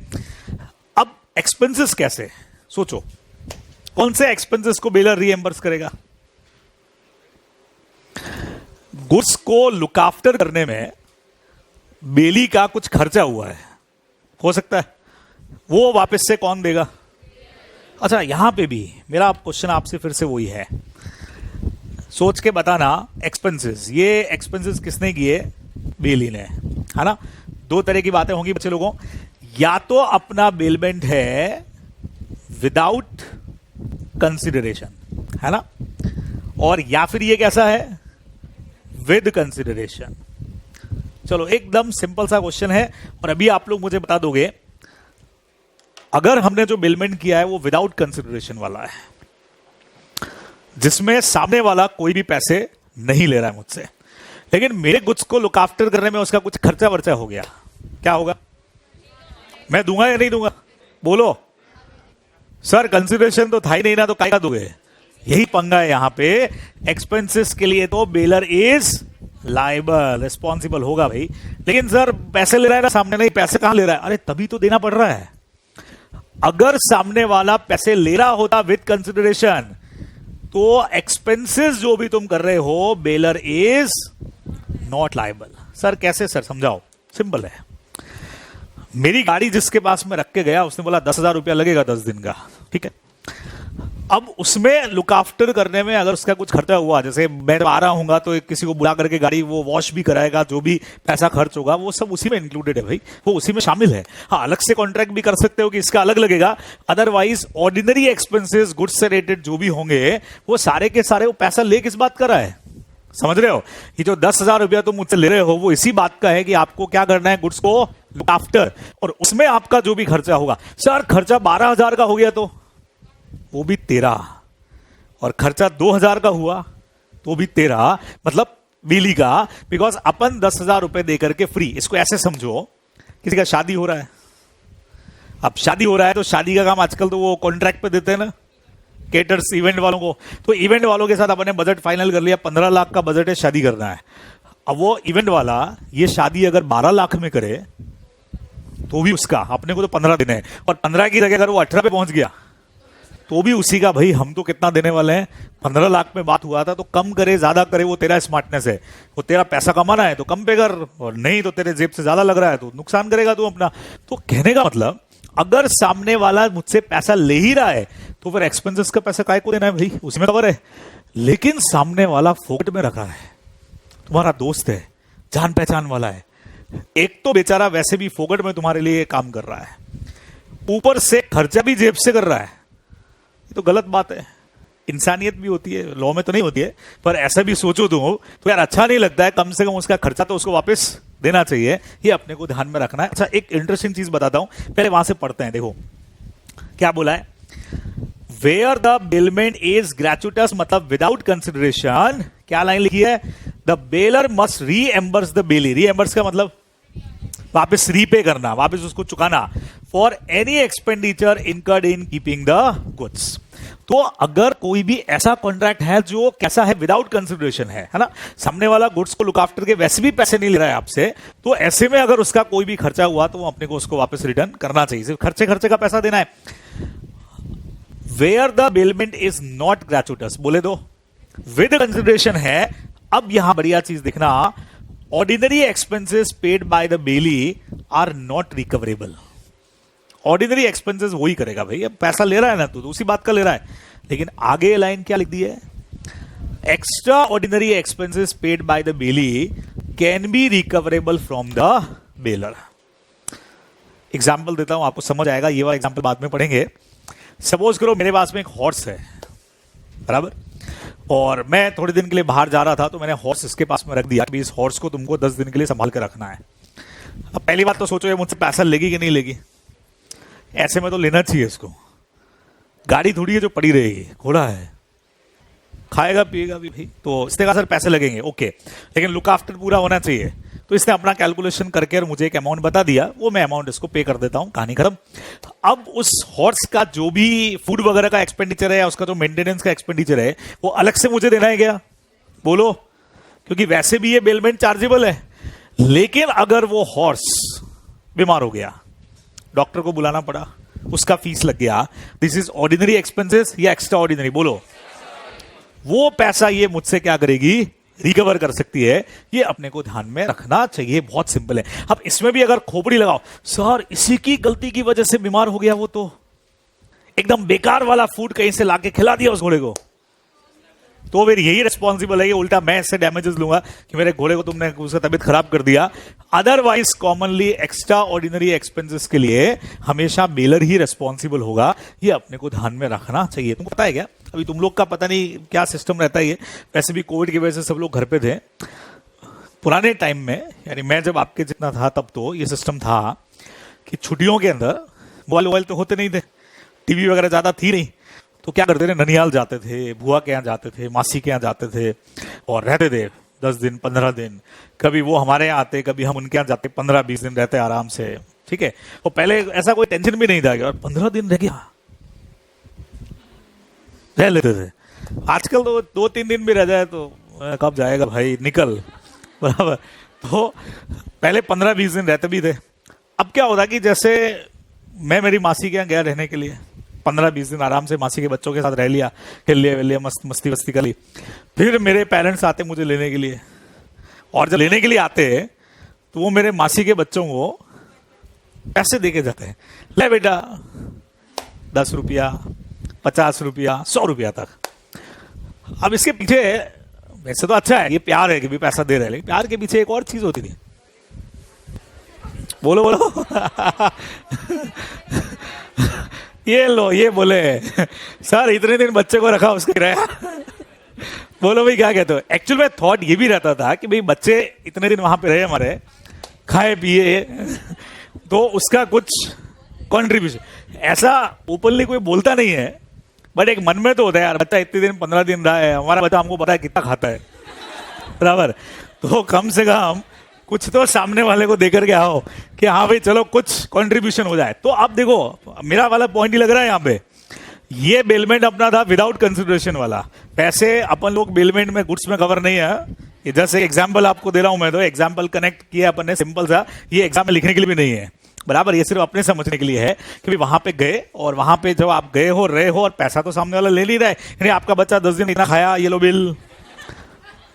अब एक्सपेंसेस कैसे, सोचो कौन से एक्सपेंसेस को बेलर रीएम्बर्स करेगा। गुड्स को लुक आफ्टर करने में बेली का कुछ खर्चा हुआ है, हो सकता है, वो वापस से कौन देगा। अच्छा, यहां पे भी मेरा क्वेश्चन आपसे फिर से वही है, सोच के बताना। एक्सपेंसेस, ये एक्सपेंसेस किसने किए? बेली ने, है ना। दो तरह की बातें होंगी बच्चे लोगों, या तो अपना बेलमेंट है विदाउट कंसिडरेशन, है ना, और या फिर ये कैसा है? With consideration. चलो एकदम सिंपल सा क्वेश्चन है, और अभी आप लोग मुझे बता दोगे अगर हमने जो बेलमेंट किया है वो विदाउट कंसिडरेशन वाला है, जिसमें सामने वाला कोई भी पैसे नहीं ले रहा है मुझसे, लेकिन मेरे गुड्स को लुक आफ्टर करने में उसका कुछ खर्चा वर्चा हो गया, क्या होगा? मैं दूंगा या नहीं दूंगा? बोलो सर, कंसिडरेशन तो था ही नहीं ना, तो काय का दोगे? यही पंगा है यहां पे। एक्सपेंसेस के लिए तो बेलर इज लायबल, रिस्पॉन्सिबल होगा भाई। लेकिन सर पैसे ले रहा है ना सामने, नहीं पैसे कहां ले रहा है? अरे तभी तो देना पड़ रहा है। अगर सामने वाला पैसे ले रहा होता विद कंसिडरेशन, तो एक्सपेंसेस जो भी तुम कर रहे हो, baler is not liable. Sir कैसे सर, समझाओ। सिंपल है, मेरी गाड़ी जिसके पास में रख के गया उसने बोला 10,000 रुपया लगेगा 10 दिन का, ठीक है। अब उसमें लुक आफ्टर करने में अगर उसका कुछ खर्चा हुआ, जैसे मैं आ रहा हूँ तो किसी को बुला करके गाड़ी वो वॉश भी कराएगा, जो भी पैसा खर्च होगा वो सब उसी में इंक्लूडेड है भाई, वो उसी में शामिल है। हाँ, अलग से कॉन्ट्रैक्ट भी कर सकते हो कि इसका अलग लगेगा, अदरवाइज ऑर्डिनरी एक्सपेंसेस गुड्स से रिलेटेड जो भी होंगे वो सारे के सारे वो पैसा ले किस बात कर रहा है? समझ रहे हो? ये जो 10,000 रुपया तुम मुझसे ले रहे हो वो इसी बात का है कि आपको क्या करना है, गुड्स को लुक आफ्टर, और उसमें आपका जो भी खर्चा होगा। सर खर्चा 12,000 का हो गया तो वो भी 13, और खर्चा 2,000 का हुआ तो भी 13, मतलब बिजली का, बिकॉज अपन 10,000 रुपए देकर के फ्री। इसको ऐसे समझो, किसी का शादी हो रहा है, अब शादी हो रहा है तो शादी का काम आजकल तो वो कॉन्ट्रैक्ट पे देते हैं ना, केटर्स इवेंट वालों को। तो इवेंट वालों के साथ अपने बजट फाइनल कर लिया, 15 लाख का बजट है, शादी करना है। अब वो इवेंट वाला ये शादी अगर 12 लाख में करे तो भी उसका, अपने को तो 15 देने हैं, और 15 की जगह अगर वो 18 पे पहुंच गया तो भी उसी का। भाई हम तो कितना देने वाले हैं? 15 लाख में बात हुआ था, तो कम करे ज्यादा करे वो तेरा स्मार्टनेस है। वो तेरा पैसा कमाना है तो कम पे कर, और नहीं तो तेरे जेब से ज्यादा लग रहा है तो नुकसान करेगा तू अपना। तो कहने का मतलब, अगर सामने वाला मुझसे पैसा ले ही रहा है तो फिर एक्सपेंसेस का पैसा काय को देना है भाई, उसमें कवर है। लेकिन सामने वाला फोकट में रखा है, तुम्हारा दोस्त है, जान पहचान वाला है, एक तो बेचारा वैसे भी फोकट में तुम्हारे लिए काम कर रहा है, ऊपर से खर्चा भी जेब से कर रहा है। ये तो गलत बात है। इंसानियत भी होती है, लॉ में तो नहीं होती है, पर ऐसा भी सोचो तो यार अच्छा नहीं लगता है। कम से कम उसका खर्चा तो उसको वापस देना चाहिए, ये अपने को ध्यान में रखना है। अच्छा, एक इंटरेस्टिंग चीज बताता हूं, पहले वहां से पढ़ते हैं। देखो क्या बोला है, वेयर द बिलमेंट इज ग्रेचुटस, मतलब विदाउट कंसिडरेशन। क्या लाइन लिखी है? The baler must reimburse the belly. Reimburse का मतलब वापस रीपे करना, वापस उसको चुकाना, for any expenditure incurred in keeping the goods. तो अगर कोई भी ऐसा कॉन्ट्रैक्ट है जो कैसा है, विदाउट कंसिडरेशन है ना, सामने वाला गुड्स को लुक आफ्टर के वैसे भी पैसे नहीं ले रहा है आपसे, तो ऐसे में अगर उसका कोई भी खर्चा हुआ तो अपने को उसको वापस रिटर्न करना चाहिए, सिर्फ खर्चे का पैसा देना है। Where the bailment is not gratuitous, बोले दो विद कंसिडरेशन है। अब यहां बढ़िया चीज देखना, ordinary expenses paid by the bailee are not recoverable. Ordinary expenses वही करेगा भाई, अब पैसा ले रहा है ना तो उसी बात का ले रहा है। लेकिन आगे लाइन क्या लिख दी है? Extra ordinary expenses paid by the Bailey can be recoverable from the baler. Example देता हूं, आपको समझ आएगा, ये वाला एग्जाम्पल बाद में पढ़ेंगे। सपोज करो मेरे पास में एक हॉर्स है, बराबर, और मैं थोड़े दिन के लिए बाहर जा रहा था, तो मैंने हॉर्स इसके पास में रख दिया कि इस हॉर्स को तुमको 10 दिन के लिए संभाल के रखना है। अब पहली बात तो सोचो ये मुझसे पैसा लेगी कि नहीं लेगी? ऐसे में तो लेना चाहिए इसको, गाड़ी थोड़ी है जो पड़ी रहेगी, घोड़ा है, खाएगा पिएगा भी भाई, तो इसने कहा सर पैसे लगेंगे, ओके, लेकिन लुक आफ्टर पूरा होना चाहिए। तो इसने अपना कैलकुलेशन करके और मुझे एक अमाउंट बता दिया, वो मैं अमाउंट इसको पे कर देता हूं, कहानी खत्म। अब उस हॉर्स का जो भी फूड वगैरह का एक्सपेंडिचर है या उसका जो मेंटेनेंस का एक्सपेंडिचर है वो अलग से मुझे देना है क्या? बोलो, क्योंकि वैसे भी ये बेलमेंट चार्जेबल है। लेकिन अगर वो हॉर्स बीमार हो गया, डॉक्टर को बुलाना पड़ा, उसका फीस लग गया, दिस इज ऑर्डिनरी एक्सपेंसेस या एक्स्ट्रा ऑर्डिनरी? बोलो, वो पैसा ये मुझसे क्या करेगी? रिकवर कर सकती है। ये अपने को ध्यान में रखना चाहिए, बहुत सिंपल है। अब इसमें भी अगर खोपड़ी लगाओ, सर इसी की गलती की वजह से बीमार हो गया, वो तो एकदम बेकार वाला फूड कहीं से लाके खिला दिया उस घोड़े को, तो फिर यही रिस्पॉन्सिबल है कि उल्टा मैं इससे डैमेजेस लूंगा कि मेरे घोड़े को तुमने उसका तबीयत खराब कर दिया। Otherwise commonly extra ordinary expenses के लिए हमेशा बेलर ही रिस्पॉन्सिबल होगा। ये अपने को ध्यान में रखना चाहिए। तुमको पता है क्या, अभी तुम लोग का पता नहीं क्या सिस्टम रहता है, ये वैसे भी कोविड की वजह से सब लोग घर पे थे। पुराने टाइम में, यानी मैं जब आपके जितना था तब तो ये सिस्टम था कि छुट्टियों के अंदर मोबाइल तो होते नहीं थे, टीवी वगैरह ज्यादा थी नहीं, तो क्या करते थे, ननिहाल जाते थे, बुआ के यहाँ जाते थे, मासी के यहाँ जाते थे और रहते थे 10 दिन 15 दिन। कभी वो हमारे यहाँ आते, कभी हम उनके यहाँ जाते, 15-20 दिन रहते आराम से। ठीक है, तो पहले ऐसा कोई टेंशन भी नहीं था कि और 15 दिन रह गया, रह लेते थे। आजकल तो 2-3 दिन भी रह जाए तो कब जाएगा भाई, निकल, बराबर। तो पहले 15-20 दिन रहते भी थे। अब क्या होता कि जैसे मैं मेरी मासी के यहाँ गया रहने के लिए, 15-20 दिन आराम से मासी के बच्चों के साथ रह लिया, खेल लिया, मस्ती वस्ती कर ली। फिर मेरे पेरेंट्स आते मुझे लेने के लिए, और जब लेने के लिए आते तो वो मेरे मासी के बच्चों को पैसे दे के जाते हैं, ले बेटा 10 रुपया, 50 रुपया, 100 रुपया तक। अब इसके पीछे, वैसे तो अच्छा है, ये प्यार है कि भी पैसा दे रहे हैं, लेकिन प्यार के पीछे एक और चीज होती थी। बोलो बोलो ये लो, ये बोले सर इतने दिन बच्चे को रखा, उसका किराया बोलो भाई क्या कहते हो। एक्चुअल में थॉट ये भी रहता था कि भाई बच्चे इतने दिन वहां पे रहे हमारे, खाए पिए, तो उसका कुछ कंट्रीब्यूशन। ऐसा ओपनली कोई बोलता नहीं है, बट एक मन में तो होता है यार, बच्चा इतने दिन 15 दिन रहा है, हमारा बच्चा हमको पता है कितना खाता है, बराबर। तो कम से कम कुछ तो सामने वाले को देकर के आओ कि हाँ भाई चलो कुछ कंट्रीब्यूशन हो जाए। तो अब देखो मेरा वाला पॉइंट ही लग रहा है यहाँ पे, ये बेलमेंट अपना था विदाउट कंसिडरेशन वाला। पैसे अपन लोग बेलमेंट में गुड्स में कवर नहीं है। जैसे एग्जाम्पल आपको दे रहा हूं मैं, तो एग्जाम्पल कनेक्ट किया अपन ने सिंपल सा, ये एग्जाम में लिखने के लिए भी नहीं है, बराबर। ये सिर्फ अपने समझने के लिए है कि भाई वहां पे गए, और वहां पे जब आप गए हो, रहे हो, और पैसा तो सामने वाला ले नहीं रहा है, यानी आपका बच्चा 10 दिन इतना खाया, ये लो बिल,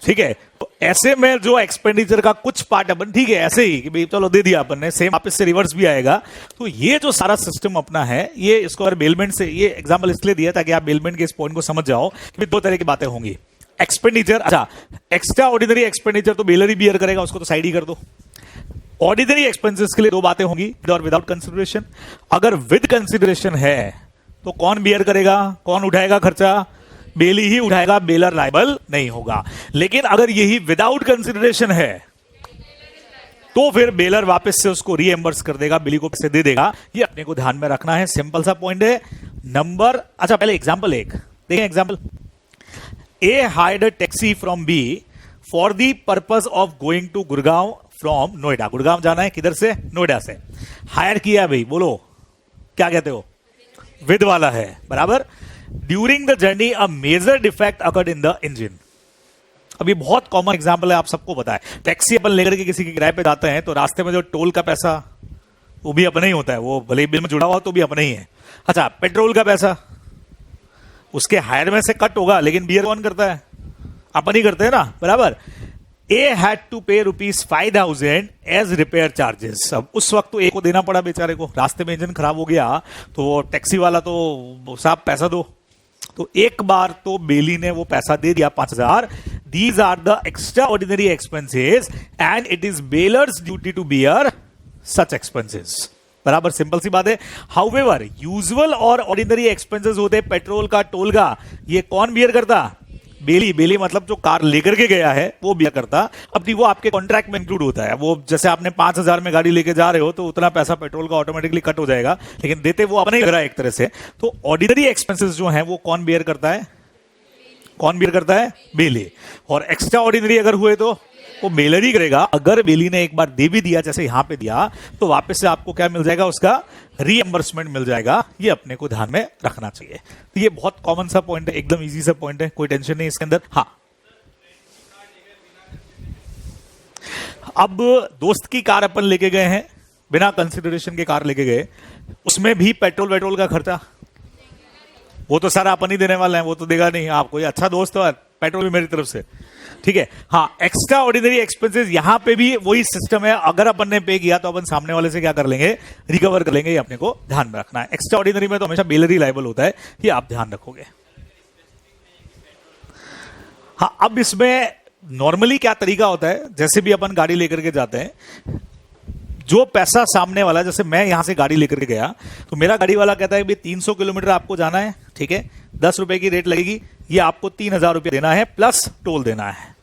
ठीक है। तो ऐसे में जो एक्सपेंडिचर का कुछ पार्ट अपन, ठीक है, ऐसे ही कि भाई चलो दे दिया अपन ने, सेम वापस से रिवर्स भी आएगा। तो ये जो सारा सिस्टम अपना है, ये इसको अगर बेलमेंट से, ये एग्जांपल इसलिए दिया ताकि आप बेलमेंट के इस पॉइंट को समझ जाओ कि 2 तरह की बातें होंगी। एक्सपेंडिचर, अच्छा एक्स्ट्रा ऑर्डिनरी एक्सपेंडिचर तो बेलर ही बियर करेगा, उसको तो साइड ही कर दो। ऑर्डिनरी एक्सपेंसेस के लिए 2 बातें होंगी, और विदाउट कंसिडरेशन। अगर विद कंसिडरेशन है तो कौन बियर करेगा, कौन उठाएगा खर्चा, बेली ही उठाएगा, बेलर लायबल नहीं होगा। लेकिन अगर यही विदाउट कंसिडरेशन है तो फिर बेलर वापस से उसको रीएम्बर्स कर देगा, बेली को पैसे दे देगा। ये अपने को ध्यान में रखना है, सिंपल सा पॉइंट है। नंबर, अच्छा पहले एग्जांपल एक देखें। Example, A hired a taxi from B for the purpose of going to Gurgaon from Noida. Gurgaon जाना है किधर से, नोएडा से। हायर किया भाई, बोलो क्या कहते हो, विद वाला है, बराबर। During the journey a major defect occurred in the engine. अभी बहुत कॉमन एग्जांपल है, आप सबको पता है। टैक्सी अपन लेकर के किसी के किराए पे जाते हैं तो रास्ते में जो टोल का पैसा, वो भी अपना ही होता है, वो भले बिल में जुड़ा हुआ तो भी अपना ही है। अच्छा, पेट्रोल का पैसा उसके हायर में से कट होगा, लेकिन बियर कौन करता है, अपन ही करते हैं ना, बराबर। ए हैड टू पे ₹5,000 एज रिपेयर चार्जेस। अब उस वक्त तो ए को देना पड़ा बेचारे को, रास्ते में इंजन खराब हो गया तो टैक्सी वाला तो साहब पैसा दो, तो एक बार तो बेली ने वो पैसा दे दिया 5,000। These are the extraordinary expenses and it is bailor's duty to bear such expenses, बराबर। सिंपल सी बात है। हाउएवर यूजुअल और ऑर्डिनरी एक्सपेंसेस होते हैं पेट्रोल का, टोल का, ये कौन बियर करता, बेली। बेली मतलब जो कार लेकर के गया है वो बियर करता। अब वो आपके कॉन्ट्रैक्ट में इंक्लूड होता है, वो जैसे आपने 5,000 में गाड़ी लेके जा रहे हो तो उतना पैसा पेट्रोल का ऑटोमेटिकली कट हो जाएगा, लेकिन देते वो अपने ही लग रहा है एक तरह से। तो ऑर्डिनरी एक्सपेंसेस जो है वो कौन बियर करता है, कौन बियर करता है, बेली। और एक्स्ट्रा ऑर्डिनरी अगर हुए तो वो बेलर ही करेगा। अगर बेली ने एक बार दे भी दिया, जैसे यहां पे दिया, तो वापस से आपको क्या मिल जाएगा, उसका रीएम्बर्समेंट मिल जाएगा। ये अपने को ध्यान में रखना चाहिए। तो ये बहुत कॉमन सा पॉइंट है, एकदम इजी सा पॉइंट है, कोई टेंशन नहीं इसके अंदर। हाँ, अब दोस्त की कार अपन लेके गए हैं, बिना कंसिडरेशन के कार लेके गए, उसमें भी पेट्रोल वेट्रोल का खर्चा वो तो सारा अपन ही देने वाले हैं, वो तो देगा नहीं। आप कोई अच्छा दोस्त हो, पेट्रोल भी मेरी तरफ से, ठीक है। हाँ, एक्स्ट्रा ऑर्डिनरी एक्सपेंसेस यहां पे भी वही सिस्टम है। अगर अपन ने पे किया तो अपन सामने वाले से क्या कर लेंगे, रिकवर कर लेंगे। ये अपने को ध्यान में रखना है। एक्स्ट्रा ऑर्डिनरी में तो हमेशा बेलर ही लायबल होता है, ये आप ध्यान रखोगे। हाँ, अब इसमें नॉर्मली क्या तरीका होता है, जैसे भी अपन गाड़ी लेकर के जाते हैं, जो पैसा सामने वाला, जैसे मैं यहां से गाड़ी लेकर के गया तो मेरा गाड़ी वाला कहता है भाई 300 किलोमीटर आपको जाना है, ठीक है, 10 रुपए की रेट लगेगी, ये आपको 3000 रुपये देना है प्लस टोल देना है,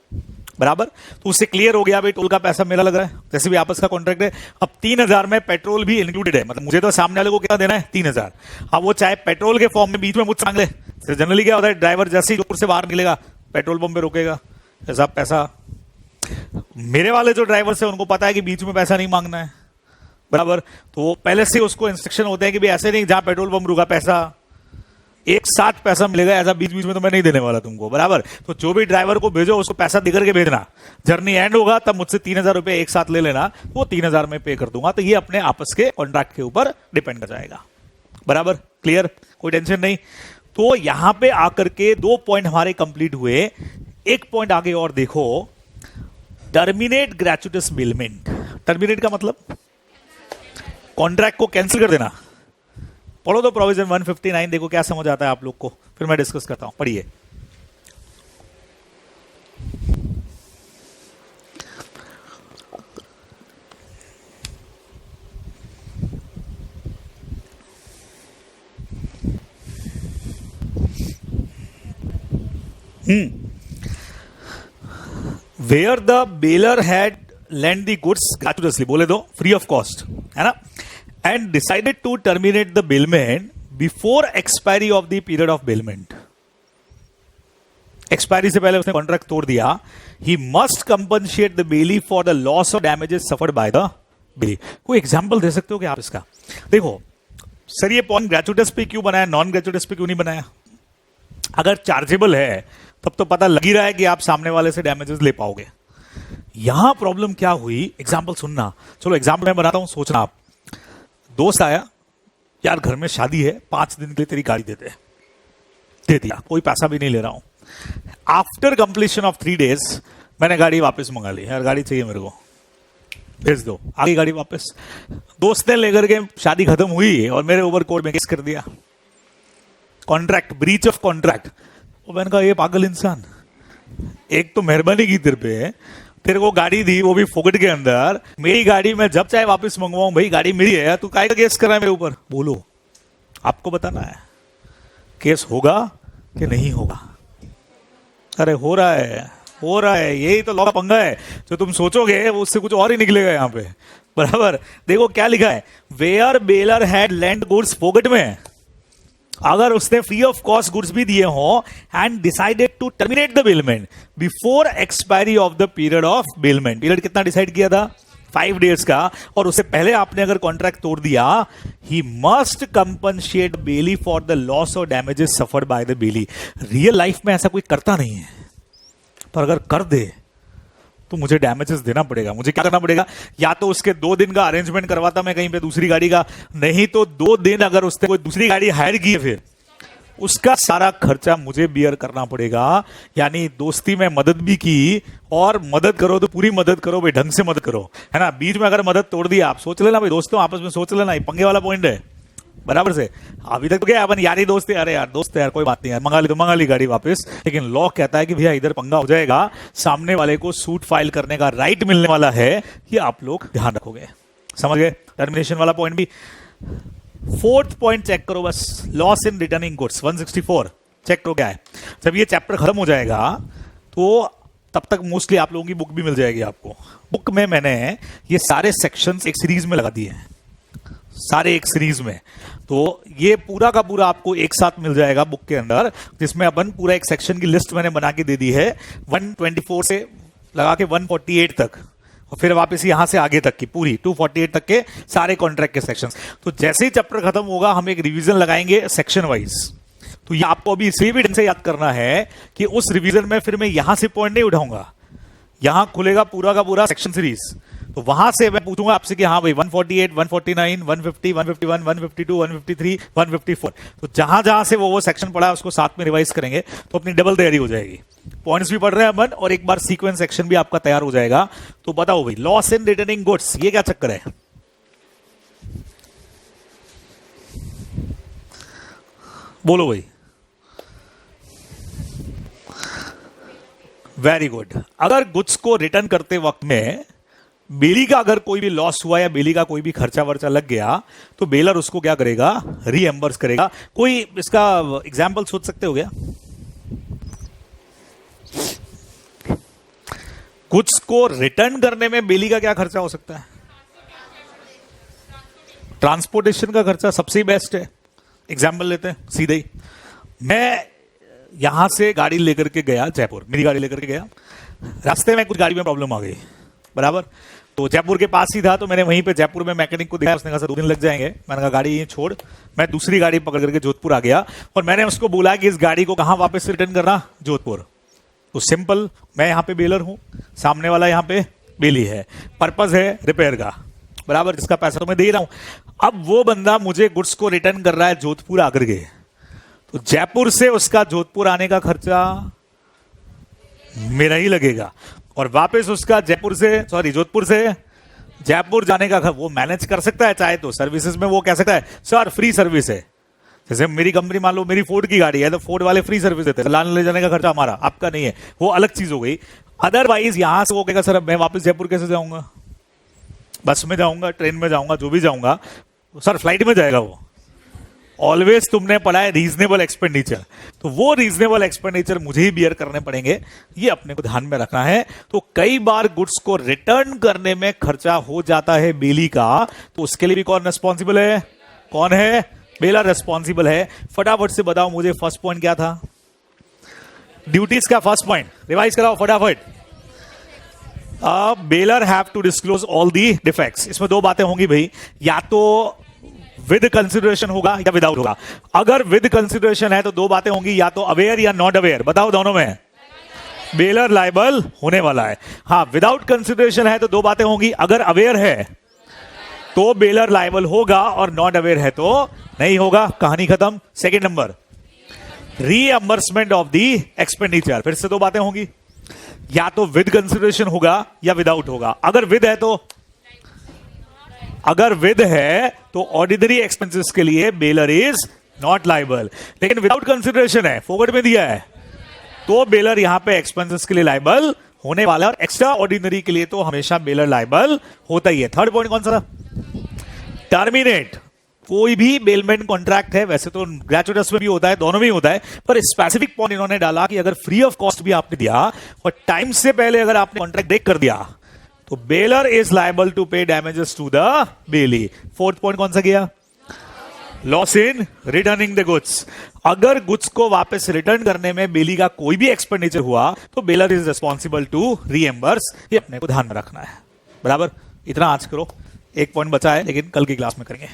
बराबर। तो उससे क्लियर हो गया भाई टोल का पैसा मेरा लग रहा है, जैसे भी आपस का कॉन्ट्रैक्ट है। अब 3000 में पेट्रोल भी इंक्लूडेड है, मतलब मुझे तो सामने वाले को क्या देना है 3000। अब वो चाहे पेट्रोल के फॉर्म में बीच में मुझसे मांग ले, जनरली क्या होता है ड्राइवर जैसे ही जोर से बाहर निकलेगा पेट्रोल पंप पे रोकेगा, ऐसा पैसा। मेरे वाले जो ड्राइवर्स है उनको पता है कि बीच में पैसा नहीं मांगना है, बराबर। तो पहले से उसको इंस्ट्रक्शन होते हैं कि भाई ऐसे नहीं जहां पेट्रोल पंप रुका पैसा एक साथ पैसा मिलेगा, ऐसा बीच बीच में तो मैं नहीं देने वाला तुमको, बराबर। तो जो भी ड्राइवर को भेजो उसको पैसा देकर के भेजना, जर्नी एंड होगा तब मुझसे 3000 रुपये एक साथ ले लेना, वो 3000 में पे कर दूंगा। तो ये अपने आपस के कॉन्ट्रैक्ट के ऊपर डिपेंड कर जाएगा, बराबर, क्लियर, कोई टेंशन नहीं। तो यहां पे आकर के 2 पॉइंट हमारे कंप्लीट हुए। एक पॉइंट आगे और देखो, टर्मिनेट ग्रेचुइटस बिलमेंट। टर्मिनेट का मतलब कॉन्ट्रैक्ट को कैंसिल कर देना। पढ़ो तो प्रोविजन 159, देखो क्या समझ आता है आप लोग को, फिर मैं डिस्कस करता हूं, पढ़िए। Where the bailor had lend the goods gratuitously, बोले दो फ्री ऑफ कॉस्ट, है ना, and decided to terminate the bailment before expiry of the period of bailment. Expiry से पहले उसने कॉन्ट्रैक्ट तोड़ दिया, he must compensate the bailee for the loss और damages suffered by the bailee. कोई example दे सकते हो क्या आप इसका? देखो सर, ये पॉइंट ग्रेचुइटस पे क्यों बनाया, नॉन ग्रेचुइटस पे क्यों नहीं बनाया? अगर चार्जेबल है तब तो पता लग ही रहा है कि आप सामने वाले से डैमेजेस ले पाओगे। यहां प्रॉब्लम क्या हुई, एग्जाम्पल सुनना, चलो एग्जाम्पल मैं बनाता हूं, सोचना आप। दोस्त आया, यार घर में शादी है, 5 दिन के लिए तेरी गाड़ी दे दिया, कोई पैसा भी नहीं ले रहा हूं। आफ्टर कंप्लीशन ऑफ 3 डेज मैंने गाड़ी वापस मंगा ली, यार गाड़ी चाहिए मेरे को, भेज दो, आगे गाड़ी वापस। दोस्त ने लेकर के शादी खत्म हुई और मेरे ऊपर कोर्ट में केस कर दिया, कॉन्ट्रैक्ट, ब्रीच ऑफ कॉन्ट्रैक्ट। वो मैंने कहा ये पागल इंसान, एक तो मेहरबानी की तेरे पे, तेरे को गाड़ी दी वो भी फोकट के अंदर, मेरी गाड़ी में जब चाहे वापस मंगवाऊं, भाई गाड़ी मेरी है, तू काहे का केस कर रहा है मेरे ऊपर? बोलो, आपको बताना है केस होगा कि नहीं होगा। अरे हो रहा है, यही तो लॉ का पंगा है, जो तुम सोचोगे वो उससे कुछ और ही निकलेगा यहाँ पे, बराबर। देखो क्या लिखा है, where bailor had lend goods फोकट में, अगर उसने फ्री ऑफ कॉस्ट गुड्स भी दिए हो, and decided to terminate the bailment before expiry of the period of bailment. Period कितना डिसाइड किया था? 5 डेज का, और उससे पहले आपने अगर कॉन्ट्रैक्ट तोड़ दिया, he must compensate bailee for the loss और damages suffered by the bailee. Real life में ऐसा कोई करता नहीं है, पर अगर कर दे तो मुझे डैमेजेस देना पड़ेगा। मुझे क्या करना पड़ेगा? या तो उसके 2 दिन का अरेंजमेंट करवाता मैं कहीं पे दूसरी गाड़ी का, नहीं तो 2 दिन अगर उसने कोई दूसरी गाड़ी हायर की है, फिर उसका सारा खर्चा मुझे बियर करना पड़ेगा। यानी दोस्ती में मदद भी की, और मदद करो तो पूरी मदद करो भाई, ढंग से मदद करो, है ना। बीच में अगर मदद तोड़ दी, आप सोच लेना भाई, दोस्तों आपस में सोच लेना, ये पंगे वाला पॉइंट है, बराबर से। अभी तक तो क्या अपन यारी दोस्त है, अरे यार दोस्त है यार, कोई बात नहीं यार, मंगा ली गाड़ी वापस। लेकिन लॉ कहता है कि भैया इधर पंगा हो जाएगा, सामने वाले को सूट फाइल करने का राइट मिलने वाला है, ये आप लोग ध्यान रखोगे, समझ गए? टर्मिनेशन वाला पॉइंट भी। 4th पॉइंट चेक करो बस, loss in returning goods 164 check करो क्या है। जब ये चैप्टर खत्म हो जाएगा तो तब तक मोस्टली आप लोगों की बुक भी मिल जाएगी आपको। बुक में मैंने ये सारे सेक्शंस एक सीरीज में लगा दिए हैं, सारे एक सीरीज में, तो ये पूरा का पूरा आपको एक साथ मिल जाएगा बुक के अंदर, जिसमें अपन पूरा एक सेक्शन की लिस्ट मैंने बना के दे दी है, 124 से लगा के 148 तक, और फिर वापस यहां से आगे तक की पूरी 248 तक के सारे कॉन्ट्रैक्ट के सेक्शंस। तो जैसे ही चैप्टर खत्म होगा हम एक रिवीजन लगाएंगे सेक्शन वाइज। तो ये आपको अभी इसलिए भी ढंग से याद करना है कि उस रिवीजन में फिर मैं यहां से पॉइंट नहीं उठाऊंगा, यहां खुलेगा पूरा का पूरा सेक्शन सीरीज, तो वहां से मैं पूछूंगा आपसे कि हाँ भाई 148, 149, 150, 151, 152, 153, 154, तो जहां जहां से वो सेक्शन पढ़ा है उसको साथ में रिवाइज करेंगे, तो अपनी डबल तैयारी हो जाएगी। पॉइंट्स भी पढ़ रहे हैं अपन, और एक बार सीक्वेंस सेक्शन भी आपका तैयार हो जाएगा। तो बताओ भाई, लॉस इन रिटर्निंग गुड्स, ये क्या चक्कर है? बोलो भाई। Very good. अगर गुड्स को रिटर्न करते वक्त में बेली का अगर कोई भी लॉस हुआ या बेली का कोई भी खर्चा वर्चा लग गया तो बेलर उसको क्या करेगा, रीएम्बर्स करेगा। कोई इसका एग्जाम्पल सोच सकते हो क्या? गुड्स को रिटर्न करने में बेली का क्या खर्चा हो सकता है? ट्रांसपोर्टेशन का खर्चा सबसे बेस्ट है। एग्जाम्पल लेते हैं सीधे ही, मैं यहां से गाड़ी लेकर के गया जयपुर, मेरी गाड़ी लेकर के गया, रास्ते में कुछ गाड़ी में प्रॉब्लम आ गई, बराबर। तो जयपुर के पास ही था, तो मैंने वहीं पे जयपुर में मैकेनिक को दिखाया, उसने कहा सर 2 दिन लग जाएंगे। मैंने कहा गाड़ी छोड़, मैं दूसरी गाड़ी पकड़ करके जोधपुर आ गया और मैंने उसको बोला कि इस गाड़ी को कहां वापस रिटर्न करना, जोधपुर। तो सिंपल, मैं यहां पे बेलर हूं, सामने वाला यहां पे बेली है, पर्पज है रिपेयर का, बराबर, जिसका पैसा तो मैं दे रहा हूं। अब वो बंदा मुझे गुड्स को रिटर्न कर रहा है जोधपुर आकर के, तो जयपुर से उसका जोधपुर आने का खर्चा मेरा ही लगेगा और वापस उसका जोधपुर से जयपुर जाने का वो मैनेज कर सकता है चाहे तो। सर्विसेज में वो कह सकता है सर फ्री सर्विस है, जैसे मेरी कंपनी मान लो मेरी फोर्ड की गाड़ी है तो फोर्ड वाले फ्री सर्विस देते हैं, लाने ले जाने का खर्चा हमारा, आपका नहीं है, वो अलग चीज हो गई। अदरवाइज यहां से वो कहेगा सर मैं वापस जयपुर कैसे जाऊंगा, बस में जाऊंगा, ट्रेन में जाऊंगा, जो भी जाऊंगा, सर फ्लाइट में जाएगा वो। ऑलवेज तुमने पढ़ा है रीजनेबल एक्सपेंडिचर, तो वो रीजनेबल एक्सपेंडिचर मुझे ही बियर करने पड़ेंगे, ये अपने को ध्यान में रखना है। तो कई बार गुड्स को रिटर्न करने में खर्चा हो जाता है बेली का, तो उसके लिए भी कौन रिस्पॉन्सिबल है? कौन है? बेलर रिस्पॉन्सिबल है। फटाफट से बताओ मुझे फर्स्ट पॉइंट क्या था? ड्यूटीज का फर्स्ट पॉइंट रिवाइज कराओ फटाफट। Bailor have to disclose all the defects. इसमें 2 बातें होंगी भाई, या तो विद कंसिडरेशन होगा या विदाउट होगा। अगर विद कंसिडरेशन है तो 2 बातें होंगी, या तो अवेयर या नॉट अवेयर। बताओ दोनों में बेलर लायबल होने वाला है। हाँ, विदाउट कंसिडरेशन है तो 2 बातें होंगी, अगर अवेयर है तो बेलर लायबल होगा और नॉट अवेयर है तो नहीं होगा, कहानी खत्म। Second number, reimbursement of the expenditure. फिर से 2 बातें होंगी, या तो विद कंसिडरेशन होगा या विदाउट होगा। अगर विद है तो ऑर्डिनरी एक्सपेंसेस के लिए बेलर इज नॉट लायबल, लेकिन विदाउट कंसिडरेशन है, फोकट में दिया है, तो बेलर यहां पे एक्सपेंसेस के लिए लायबल होने वाला है और एक्स्ट्रा ऑर्डिनरी के लिए तो हमेशा बेलर लायबल होता ही है। थर्ड पॉइंट कौन सा था? टर्मिनेट। कोई भी बेलमेंट कॉन्ट्रैक्ट है, वैसे तो ग्रेचुइटस में भी होता है, दोनों में ही होता है, पर स्पेसिफिक पॉइंट इन्होंने डाला कि अगर फ्री ऑफ कॉस्ट भी आपने दिया और टाइम से पहले अगर आपने कॉन्ट्रैक्ट ब्रेक कर दिया तो bailor is liable to pay damages to the bailee. Fourth point कौन सा किया? Loss in returning the goods. अगर गुड्स को वापस रिटर्न करने में बेली का कोई भी एक्सपेंडिचर हुआ तो bailor is responsible to reimburse. ये अपने को ध्यान में रखना है, बराबर। इतना आज करो, 1 पॉइंट बचा है लेकिन कल की क्लास में करेंगे।